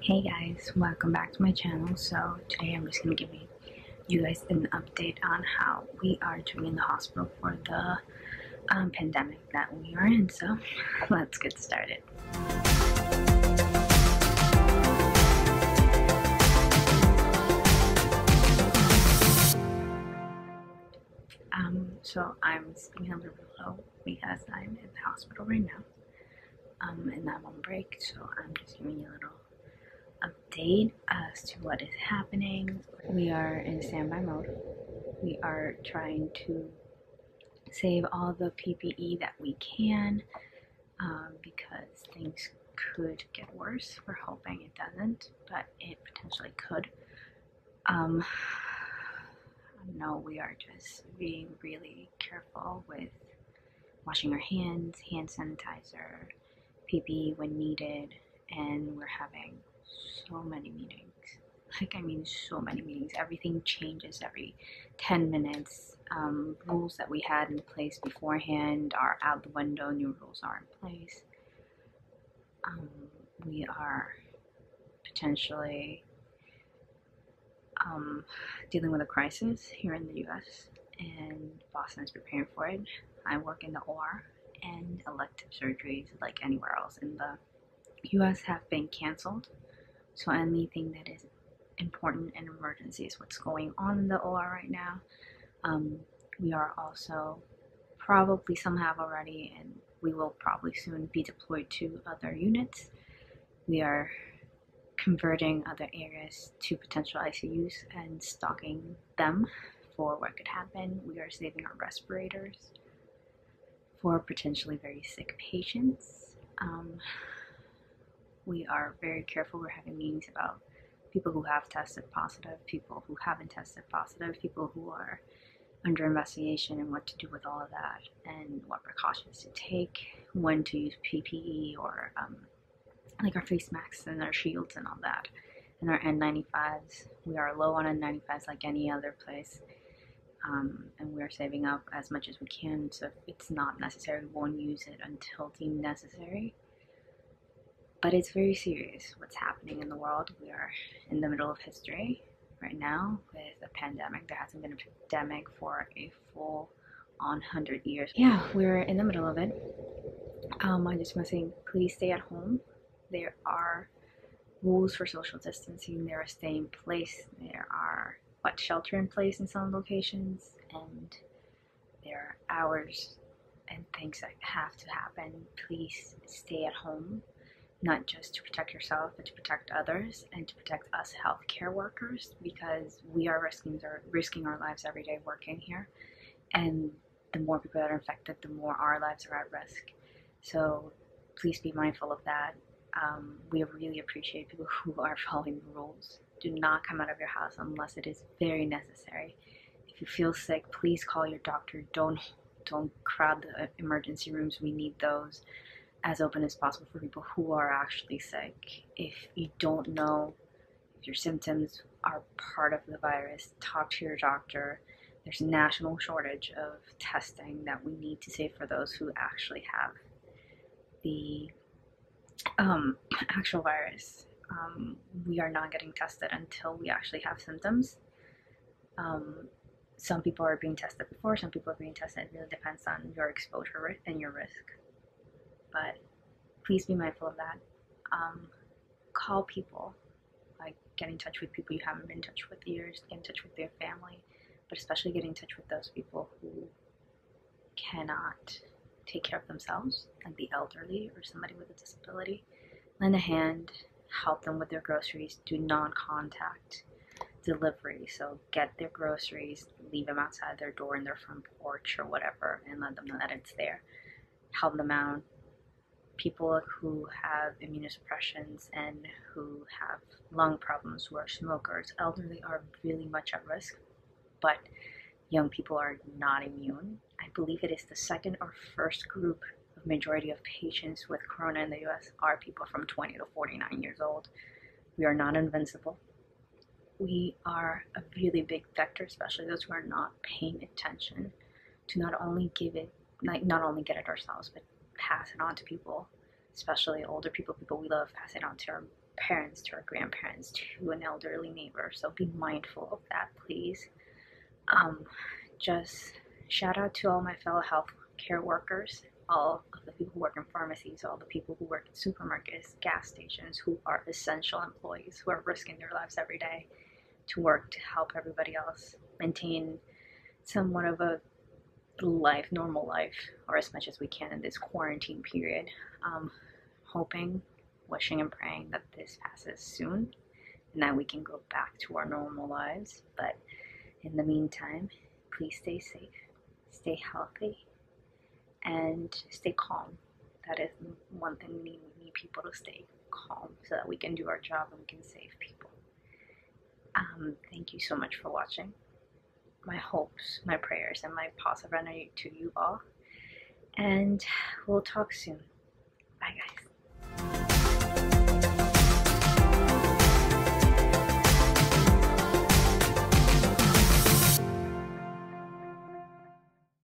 Hey guys, welcome back to my channel. So today I'm just going to give you guys an update on how we are doing in the hospital for the pandemic that we are in. So let's get started. So I'm speaking a little bit low because I'm in the hospital right now, and I'm on break. So I'm just giving you a little update as to what is happening. We are in standby mode. We are trying to save all the PPE that we can because things could get worse. We're hoping it doesn't, but it potentially could. No, we are just being really careful with washing our hands, hand sanitizer, PPE when needed, and we're having so many meetings. So many meetings. Everything changes every 10 minutes. Rules that we had in place beforehand are out the window. New rules are in place. We are potentially dealing with a crisis here in the US, and Boston is preparing for it. I work in the OR, and elective surgeries, like anywhere else in the US, have been canceled. So anything that is important and emergency is what's going on in the OR right now. We are also probably, some have already, and we will probably soon be deployed to other units. We are converting other areas to potential ICUs and stocking them for what could happen. We are saving our respirators for potentially very sick patients. We are very careful. We're having meetings about people who have tested positive, people who haven't tested positive, people who are under investigation, and what to do with all of that, and what precautions to take, when to use PPE, or like our face masks and our shields and all that, and our N95s. We are low on N95s like any other place, and we're saving up as much as we can, so if it's not necessary, we won't use it until deemed necessary. But it's very serious what's happening in the world. We are in the middle of history right now with a pandemic. There hasn't been a pandemic for a full on 100 years. Yeah, we're in the middle of it. I just want to say, please stay at home. There are rules for social distancing. There are stay in place. There are shelter in place in some locations, and there are hours and things that have to happen. Please stay at home, not just to protect yourself, but to protect others and to protect us healthcare workers, because we are risking our lives every day working here, and the more people that are infected, the more our lives are at risk. So please be mindful of that. We really appreciate people who are following the rules. Do not come out of your house unless it is very necessary. If you feel sick, please call your doctor. Don't crowd the emergency rooms. We need those as open as possible for people who are actually sick. If you don't know if your symptoms are part of the virus, talk to your doctor. There's a national shortage of testing that we need to save for those who actually have the actual virus. We are not getting tested until we actually have symptoms. Some people are being tested before, some people are being tested. It really depends on your exposure and your risk. But please be mindful of that. Call people, like get in touch with people you haven't been in touch with years, get in touch with their family, but especially get in touch with those people who cannot take care of themselves, like the elderly or somebody with a disability. Lend a hand, help them with their groceries. Do not contact delivery. So get their groceries, leave them outside their door in their front porch or whatever, and let them know that it's there. Help them out. People who have immunosuppressions and who have lung problems, who are smokers, elderly, are really much at risk, but young people are not immune. I believe it is the second or first group of majority of patients with corona in the US are people from 20 to 49 years old. We are not invincible. We are a really big vector, especially those who are not paying attention, to not only get it ourselves, but pass it on to people, especially older people we love, pass it on to our parents, to our grandparents, to an elderly neighbor. So be mindful of that, please. Just shout out to all my fellow healthcare workers, all of the people who work in pharmacies, all the people who work in supermarkets, gas stations, who are essential employees, who are risking their lives every day to work to help everybody else maintain somewhat of a normal life, or as much as we can in this quarantine period. Hoping, wishing, and praying that this passes soon and that we can go back to our normal lives. But in the meantime, please stay safe, stay healthy, and stay calm. That is one thing we need people to stay calm so that we can do our job and we can save people. Thank you so much for watching. My hopes, my prayers, and my positive energy to you all. And we'll talk soon. Bye, guys.